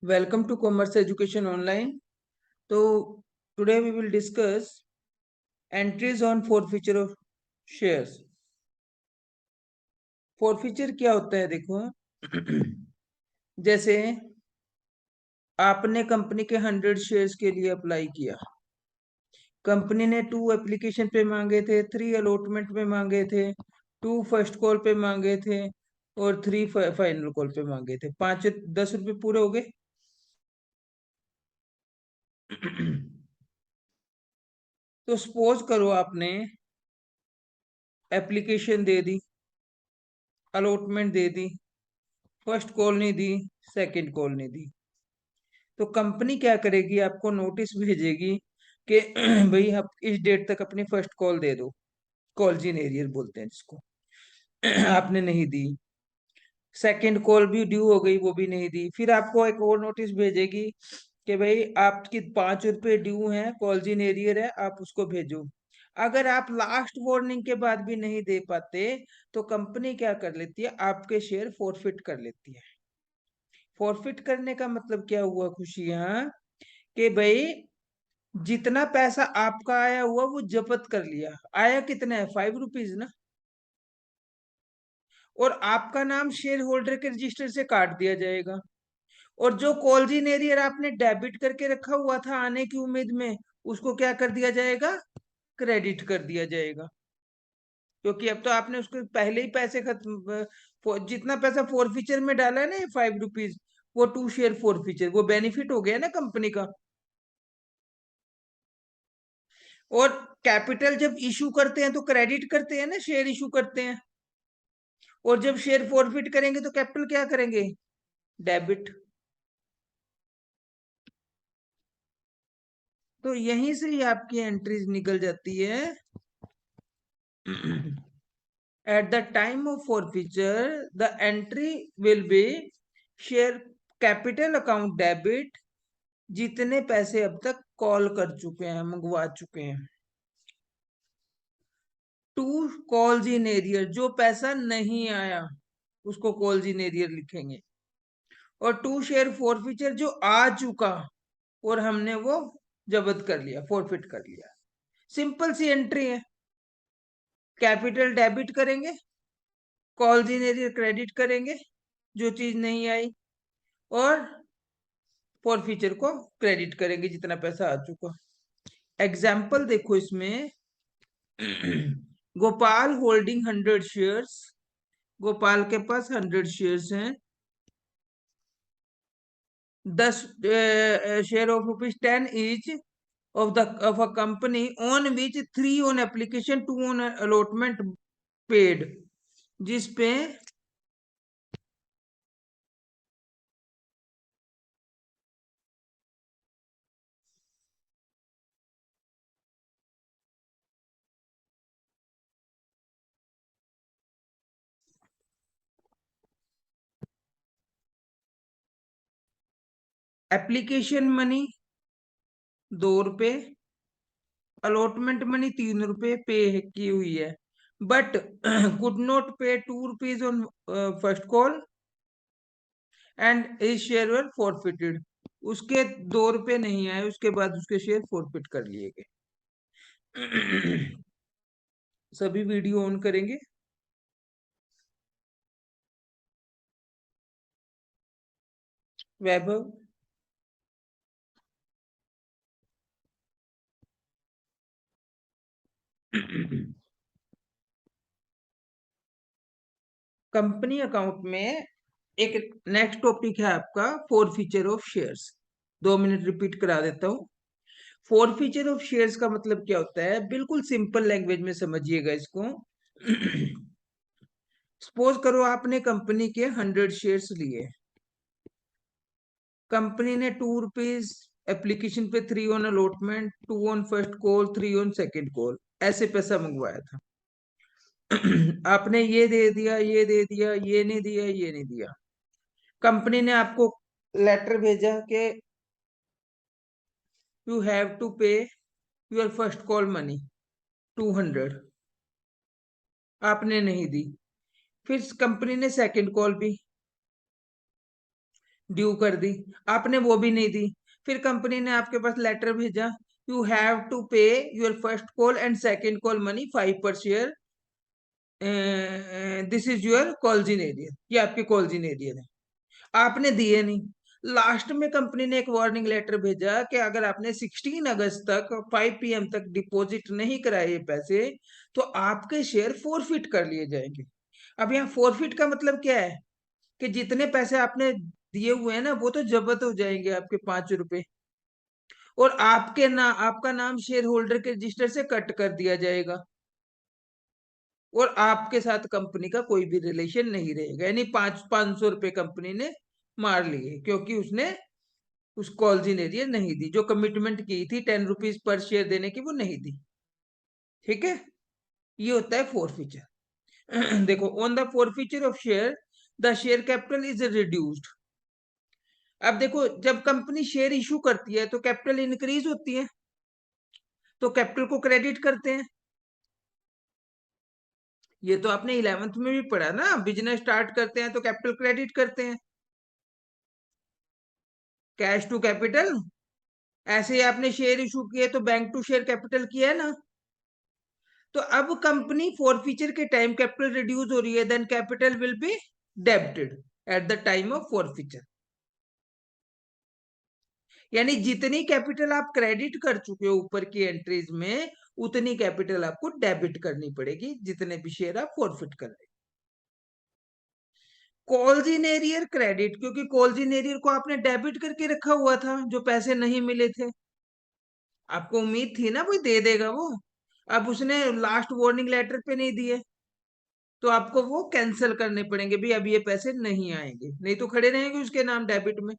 Welcome to Commerce Education Online. So today we will discuss entries on forfeiture of shares. forfeiture क्या होता है देखो जैसे आपने कंपनी के 100 शेयर्स के लिए अप्लाई किया। कंपनी ने 2 एप्लीकेशन पे मांगे थे, 3 अलॉटमेंट में मांगे थे, 2 फर्स्ट कॉल पे मांगे थे और 3 फाइनल कॉल पे मांगे थे। 5-10 रुपए पूरे हो गए। तो सपोज करो आपने एप्लीकेशन दे दी, अलॉटमेंट दे दी, फर्स्ट कॉल नहीं दी, सेकंड कॉल नहीं दी। तो कंपनी क्या करेगी, आपको नोटिस भेजेगी कि भाई आप इस डेट तक अपनी फर्स्ट कॉल दे दो। कॉलजिन एरियर बोलते हैं जिसको। आपने नहीं दी, सेकंड कॉल भी ड्यू हो गई, वो भी नहीं दी, फिर आपको एक और नोटिस भेजेगी कि भाई आपकी 5 रुपए ड्यू हैं, कॉलजिन एरियर है, आप उसको भेजो। अगर आप लास्ट वार्निंग के बाद भी नहीं दे पाते तो कंपनी क्या कर लेती है, आपके शेयर फॉरफिट कर लेती है। फॉरफिट करने का मतलब क्या हुआ खुशी, यहाँ कि भाई जितना पैसा आपका आया हुआ वो जब्त कर लिया। आया कितना है, 5 रुपीज ना। और आपका नाम शेयर होल्डर के रजिस्टर से काट दिया जाएगा। और जो कॉलजिन एरियर आपने डेबिट करके रखा हुआ था आने की उम्मीद में, उसको क्या कर दिया जाएगा, क्रेडिट कर दिया जाएगा। क्योंकि अब तो आपने उसको पहले ही पैसे खत्म, जितना पैसा फॉरफीचर में डाला है ना, 5 रुपीज, वो 2 शेयर फॉरफीचर, वो बेनिफिट हो गया ना कंपनी का। और कैपिटल जब इशू करते हैं तो क्रेडिट करते हैं ना, शेयर इशू करते हैं। और जब शेयर फॉरफिट करेंगे तो कैपिटल क्या करेंगे, डेबिट। तो यहीं से ही आपकी एंट्रीज निकल जाती है। Eight the time of forfeiture the entry will be share capital account debit, जितने पैसे अब तक कॉल कर चुके हैं, मंगवा चुके हैं। टू कॉल्स इन एरियर, जो पैसा नहीं आया उसको कॉल्स इन एरियर लिखेंगे। और 2 शेयर फॉरफीचर, जो आ चुका और हमने वो जब्त कर लिया, फॉरफिट कर लिया। सिंपल सी एंट्री है। कैपिटल डेबिट करेंगे, कॉल्स इन एरियर क्रेडिट करेंगे जो चीज नहीं आई, और फॉरफीचर को क्रेडिट करेंगे जितना पैसा आ चुका। एग्जाम्पल देखो इसमें। Gopal holding 100 shares. गोपाल के पास 100 शेयर्स हैं। 10 share of ₹10 each of a company on which 3 on application, 2 on allotment paid, जिसपे एप्लीकेशन मनी 2 रुपए, अलॉटमेंट मनी 3 रुपए पे की हुई है, बट कुड नॉट पे 2 rupees on first call and is share were forfeited. उसके 2 रुपए नहीं आए, उसके बाद उसके शेयर फॉरफिट कर लिए गए। सभी वीडियो ऑन करेंगे। वैभव, कंपनी अकाउंट में एक नेक्स्ट टॉपिक है आपका, four feature of shares. 2 minute repeat करा देता हूँ। फोर फीचर ऑफ शेयर्स का मतलब क्या होता है, बिल्कुल सिंपल लैंग्वेज में समझिएगा इसको। सपोज करो आपने कंपनी के 100 शेयर्स लिए। कंपनी ने 2 रुपीज एप्लीकेशन पे, 3 on allotment, 2 on first call, 3 on second call, ऐसे पैसा मंगवाया था। आपने ये दे दिया, ये दे दिया, ये नहीं दिया, ये नहीं दिया। कंपनी ने आपको लेटर भेजा कि यू हैव टू पे योर फर्स्ट कॉल मनी 200। आपने नहीं दी। फिर कंपनी ने सेकंड कॉल भी ड्यू कर दी, आपने वो भी नहीं दी। फिर कंपनी ने आपके पास लेटर भेजा, यू हैव टू पे your first call and second call money 5 पर share, this is your calls in arrear, ये आपके कॉल्स इन एरियर है। आपने दिए नहीं। लास्ट में कंपनी ने एक वार्निंग लेटर भेजा कि अगर आपने 16 अगस्त तक 5 PM तक डिपॉजिट नहीं कराए ये पैसे, तो आपके शेयर फोरफिट कर लिए जाएंगे। अब यहाँ फोरफिट का मतलब क्या है कि जितने पैसे आपने दिए हुए हैं ना, वो तो जब्त हो जाएंगे आपके 5 रुपए, और आपका नाम शेयर होल्डर के रजिस्टर से कट कर दिया जाएगा, और आपके साथ कंपनी का कोई भी रिलेशन नहीं रहेगा। यानी 500 रुपए कंपनी ने मार लिए, क्योंकि उसने उस कॉल्स इन एरियर नहीं दी, जो कमिटमेंट की थी 10 रुपीज पर शेयर देने की, वो नहीं दी। ठीक है, ये होता है फोरफीचर। देखो, on the forfeiture of share the share capital is reduced. अब देखो, जब कंपनी शेयर इशू करती है तो कैपिटल इंक्रीज होती है, तो कैपिटल को क्रेडिट करते हैं। ये तो आपने 11th में भी पढ़ा ना, बिजनेस स्टार्ट करते हैं तो कैपिटल क्रेडिट करते हैं, कैश टू कैपिटल। ऐसे ही आपने शेयर इशू किए तो बैंक टू शेयर कैपिटल किया है ना। तो अब कंपनी फॉरफीचर के टाइम कैपिटल रिड्यूस हो रही है, then capital will be debited at the time of forfeiture. यानी जितनी कैपिटल आप क्रेडिट कर चुके हो ऊपर की एंट्रीज में, उतनी कैपिटल आपको डेबिट करनी पड़ेगी जितने भी शेयर आप फॉरफिट कर रहे। कॉल्स इन एरियर क्रेडिट, क्योंकि कॉल्स इन एरियर को आपने डेबिट करके रखा हुआ था, जो पैसे नहीं मिले थे। आपको उम्मीद थी ना कोई दे देगा वो, अब उसने लास्ट वार्निंग लेटर पे नहीं दिए, तो आपको वो कैंसिल करने पड़ेंगे भी, अब ये पैसे नहीं आएंगे, नहीं तो खड़े रहेंगे उसके नाम डेबिट में।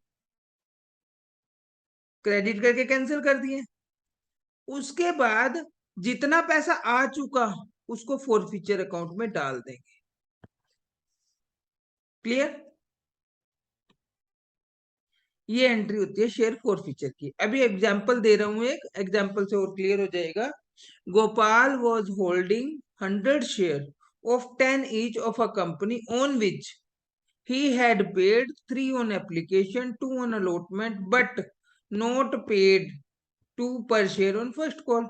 क्रेडिट करके कैंसिल कर दिए। उसके बाद जितना पैसा आ चुका, उसको फोरफीचर अकाउंट में डाल देंगे। क्लियर? ये एंट्री होती है शेयर फोरफीचर की। अभी एग्जांपल दे रहा हूं, एक एग्जांपल से और क्लियर हो जाएगा। Gopal was holding 100 share of 10 each of a company on which he had paid 3 on application, 2 on allotment, but not paid 2 per share on first call।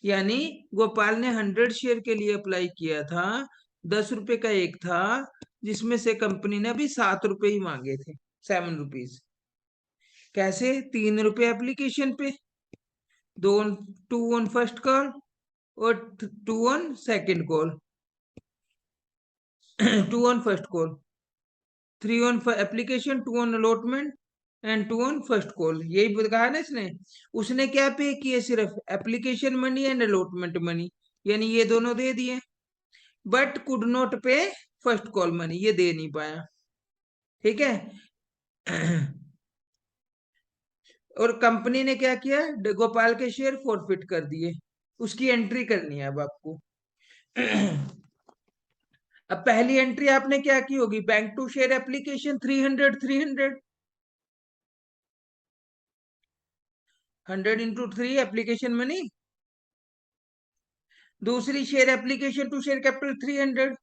यानी गोपाल ने 100 शेयर के लिए अप्लाई किया था, 10 रुपए का एक था, जिसमें से कंपनी ने अभी 7 रुपए ही मांगे थे, 7 रुपीज। कैसे? 3 रुपए एप्लीकेशन पे, दो 2 ऑन फर्स्ट कॉल और 2 on second call. 2 on first call, 3 on application, 2 on allotment and 2 on first call. यही कहा ना इसने। उसने क्या पे किए? सिर्फ application money and allotment money, यानी ये दोनों दे दिए, बट कुड नॉट पे फर्स्ट कॉल मनी, ये दे नहीं पाया। ठीक है। और कंपनी ने क्या किया? गोपाल के शेयर फॉरफिट कर दिए। उसकी एंट्री करनी है अब आपको। अब पहली एंट्री आपने क्या की होगी? Bank to share application 300, 300, 100 × 3 application money. दूसरी share application to share capital 300।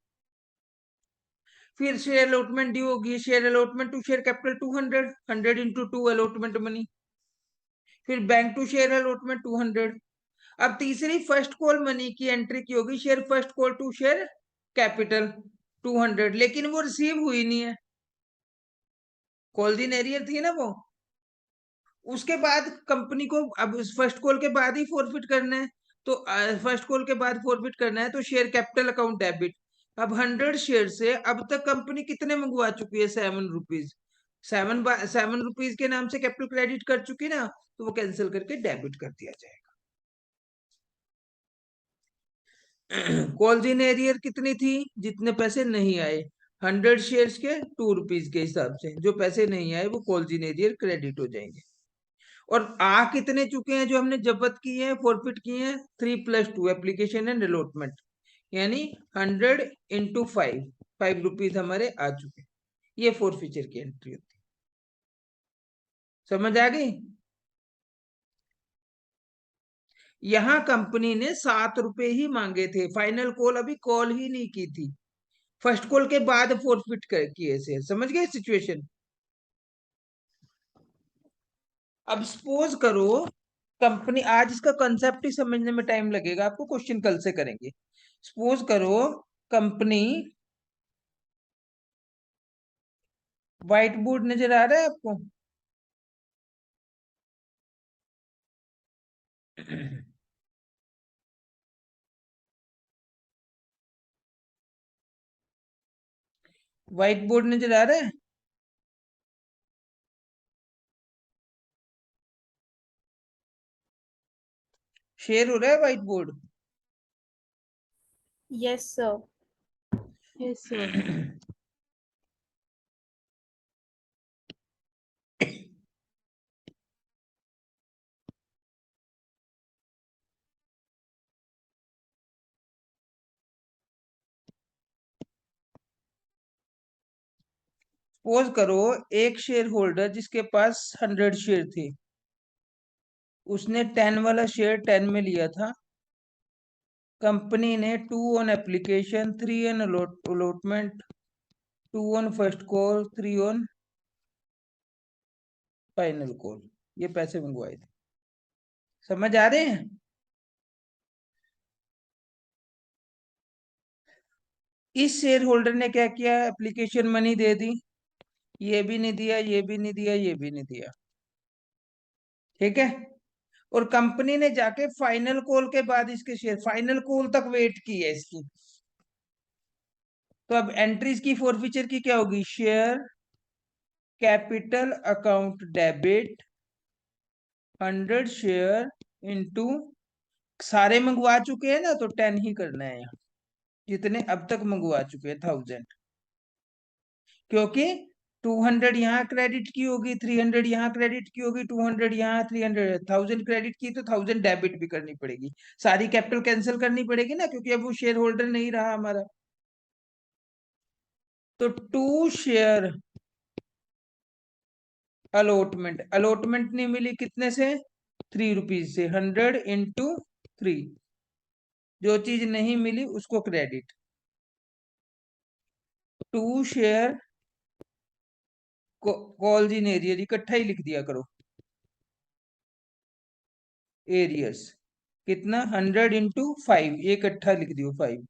फिर शेयर अलॉटमेंट ड्यू होगी, share allotment to share capital 200, 100 × 2 allotment money. फिर बैंक टू शेयर अलॉटमेंट 200। अब तीसरी फर्स्ट कॉल मनी की एंट्री की होगी, share first call to share capital 200, लेकिन वो रिसीव हुई नहीं है, कॉल इन एरियर थी ना वो। उसके बाद कंपनी को अब फर्स्ट कॉल के बाद ही फॉरफिट करना है, तो फर्स्ट कॉल के बाद फॉरफिट करना है, तो शेयर कैपिटल अकाउंट डेबिट। अब 100 शेयर से अब तक कंपनी कितने मंगवा चुकी है? 7 रुपीज। 7 रुपीज के नाम से कैपिटल क्रेडिट कर चुकी ना, तो वो कैंसिल करके डेबिट कर दिया जाएगा। कॉल्स इन एरियर कितनी थी? जितने पैसे नहीं आए, 100 शेयर्स के 2 रुपीज के हिसाब से जो पैसे नहीं आए, वो कॉल्स इन एरियर क्रेडिट हो जाएंगे। और आ कितने चुके हैं जो हमने जब्त किए हैं, फॉरफिट किए हैं? 3 + 2 एप्लीकेशन एंड अलॉटमेंट, यानी 100 × 5, 5 रुपीज हमारे आ चुके। ये फॉरफीचर की एंट्री होती है। समझ आ गई? यहाँ कंपनी ने 7 रुपए ही मांगे थे, फाइनल कॉल अभी कॉल ही नहीं की थी, फर्स्ट कॉल के बाद फॉरफिट किए शेयर। समझ गए सिचुएशन? अब सपोज करो कंपनी, आज इसका कंसेप्ट ही समझने में टाइम लगेगा आपको, क्वेश्चन कल से करेंगे। सपोज करो कंपनी, व्हाइट बोर्ड नजर आ रहा है आपको? व्हाइट बोर्ड नजर आ रहा है? शेयर हो रहा है white board? Yes, sir. Yes, sir. Suppose करो एक शेयर होल्डर जिसके पास 100 शेयर थे, उसने 10 वाला शेयर 10 में लिया था। कंपनी ने 2 on application, 3 on allotment, 2 on first call, 3 on final call, ये पैसे मंगवाए थे। समझ आ रहे हैं? इस शेयर होल्डर ने क्या किया, एप्लीकेशन मनी दे दी, ये भी नहीं दिया, ये भी नहीं दिया, ये भी नहीं दिया, ठीक है। और कंपनी ने जाके फाइनल कॉल के बाद इसके शेयर, फाइनल कॉल तक वेट की है इसकी। तो अब एंट्रीज की फोरफीचर की क्या होगी, share capital account debit 100 share into, सारे मंगवा चुके हैं ना तो 10 ही करना है यहाँ, जितने अब तक मंगवा चुके हैं 1000, क्योंकि 200 यहाँ क्रेडिट की होगी, 300 यहाँ क्रेडिट की होगी, 200 यहाँ, 300, 1000 क्रेडिट की तो 1000 डेबिट भी करनी पड़ेगी। सारी कैपिटल कैंसिल करनी पड़ेगी ना, क्योंकि अब वो शेयर होल्डर नहीं रहा हमारा। तो 2 शेयर अलॉटमेंट, अलॉटमेंट नहीं मिली कितने से, 3 रुपीज से, 100 इंटू 3, जो चीज नहीं मिली उसको credit. 2 share calls in arrear, इकट्ठा ही लिख दिया करो, एरियर्स कितना, 100 इंटू 5, ये इकट्ठा लिख दियो 5,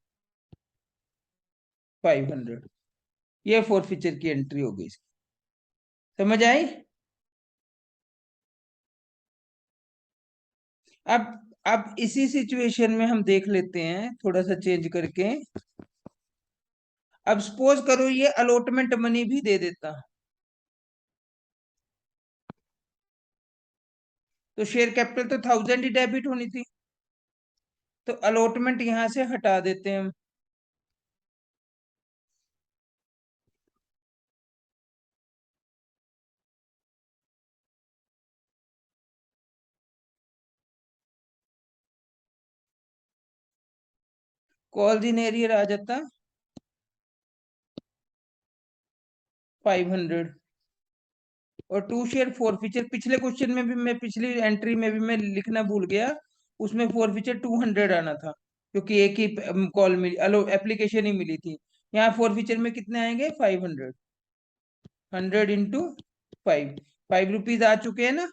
500। ये फोर फीचर की एंट्री हो गई, समझ आई? अब इसी सिचुएशन में हम देख लेते हैं थोड़ा सा चेंज करके। अब सपोज करो ये अलॉटमेंट मनी भी दे देता, तो शेयर कैपिटल तो 1000 ही डेबिट होनी थी, तो अलॉटमेंट यहां से हटा देते हैं हम। कॉल्स इन एरियर आ जाता 500, और 2 शेयर फोर फीचर, पिछले क्वेश्चन में भी मैं, पिछली एंट्री में भी मैं लिखना भूल गया, उसमें फोर फीचर 200 आना था, क्योंकि एक ही कॉल मिली, अलो एप्लीकेशन ही मिली थी। यहाँ फोर फीचर में कितने आएंगे, 500, 100 इंटू 5, 5 रुपीज आ चुके हैं ना।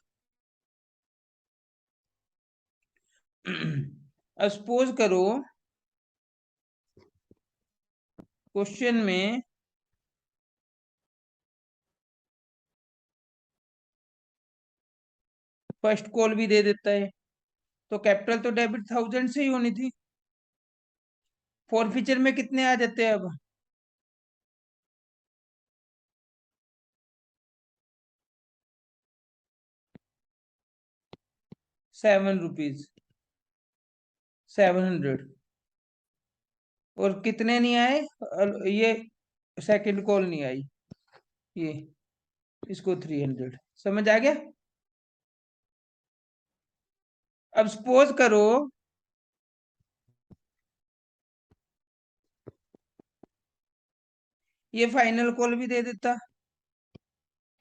अब सपोज करो क्वेश्चन में फर्स्ट कॉल भी दे देता है, तो कैपिटल तो डेबिट 1000 से ही होनी थी, फोर फीचर में कितने आ जाते हैं अब, 7 रुपीज, 700। और कितने नहीं आए, ये सेकंड कॉल नहीं आई, ये इसको 300, समझ आ गया? अब सपोज करो ये फाइनल कॉल भी दे देता,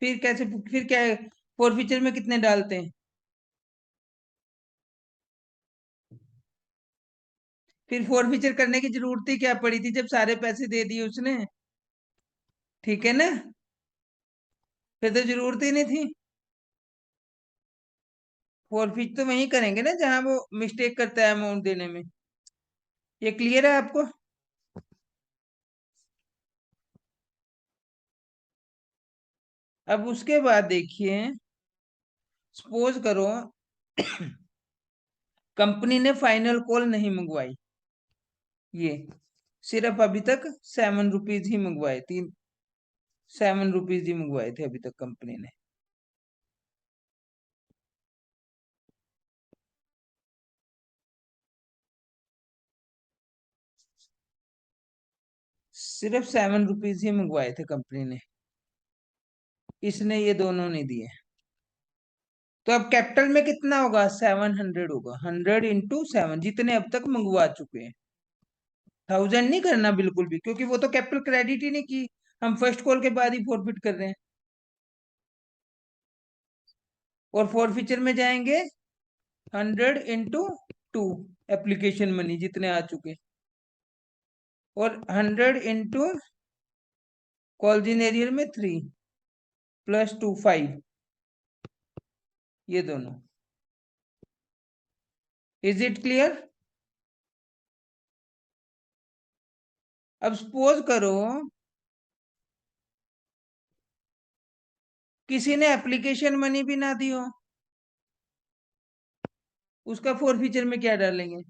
फिर कैसे, फिर क्या है, फोर फीचर में कितने डालते हैं, फिर फोर फीचर करने की जरूरत ही क्या पड़ी थी जब सारे पैसे दे दिए उसने, ठीक है ना, फिर तो जरूरत ही नहीं थी। फॉरफिट तो वही करेंगे ना जहां वो मिस्टेक करता है अमाउंट देने में। ये क्लियर है आपको? अब उसके बाद देखिए, सपोज करो कंपनी ने फाइनल कॉल नहीं मंगवाई। ये सिर्फ अभी तक 7 रुपीज ही मंगवाए, 7 रुपीज ही मंगवाए थे अभी तक कंपनी ने। सिर्फ 7 रुपीज ही मंगवाए थे कंपनी ने, इसने ये दोनों नहीं दिए। तो अब कैपिटल में कितना होगा? 700 होगा। 100 × 7, जितने अब तक मंगवा चुके हैं। 1000 नहीं करना बिल्कुल भी, क्योंकि वो तो कैपिटल क्रेडिट ही नहीं की, हम फर्स्ट कॉल के बाद ही फॉरफिट कर रहे हैं। और फॉरफीचर में जाएंगे 100 × 2 एप्लीकेशन मनी जितने आ चुके, और 100 × कॉलजिन में 3 +2 5, ये दोनों। Is it clear? अब सपोज करो किसी ने एप्लीकेशन मनी भी ना दी हो, उसका फॉरफीचर में क्या डालेंगे?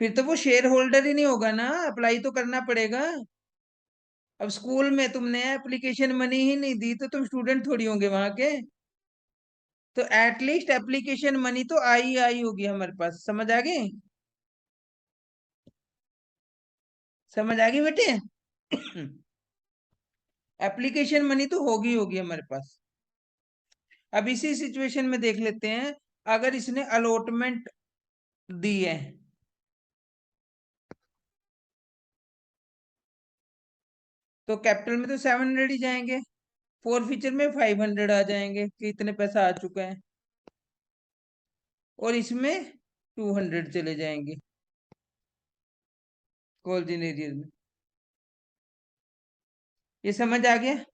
फिर तो वो शेयर होल्डर ही नहीं होगा ना, अप्लाई तो करना पड़ेगा। अब स्कूल में तुमने एप्लीकेशन मनी ही नहीं दी तो तुम स्टूडेंट थोड़ी होंगे वहां के। तो एटलीस्ट एप्लीकेशन मनी तो आई आई होगी हमारे पास। समझ आ गई? समझ आ गई बेटे? एप्लीकेशन मनी तो होगी होगी हमारे पास। अब इसी सिचुएशन में देख लेते हैं, अगर इसने अलॉटमेंट दी है, तो कैपिटल में तो 700 ही जाएंगे, फोर फीचर में 500 आ जाएंगे कि इतने पैसा आ चुका है, और इसमें 200 चले जाएंगे कॉलजिन एरियर में। ये समझ आ गया?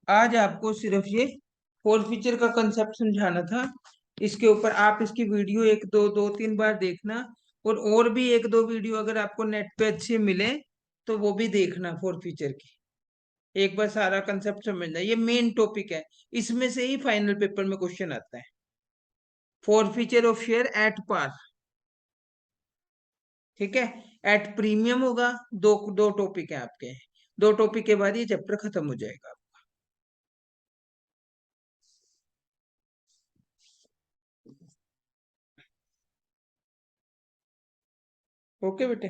आज आपको सिर्फ ये फोर फीचर का कंसेप्ट समझाना था। इसके ऊपर आप इसकी वीडियो एक दो दो तीन बार देखना, और भी एक दो वीडियो अगर आपको नेट पे अच्छे मिले तो वो भी देखना फोर फीचर की। एक बार सारा कंसेप्ट समझना, ये मेन टॉपिक है, इसमें से ही फाइनल पेपर में क्वेश्चन आता है। Forfeiture of share at par, ठीक है? एट प्रीमियम होगा। दो दो टॉपिक है आपके, दो टॉपिक के बाद ये चैप्टर खत्म हो जाएगा। ओके बेटे।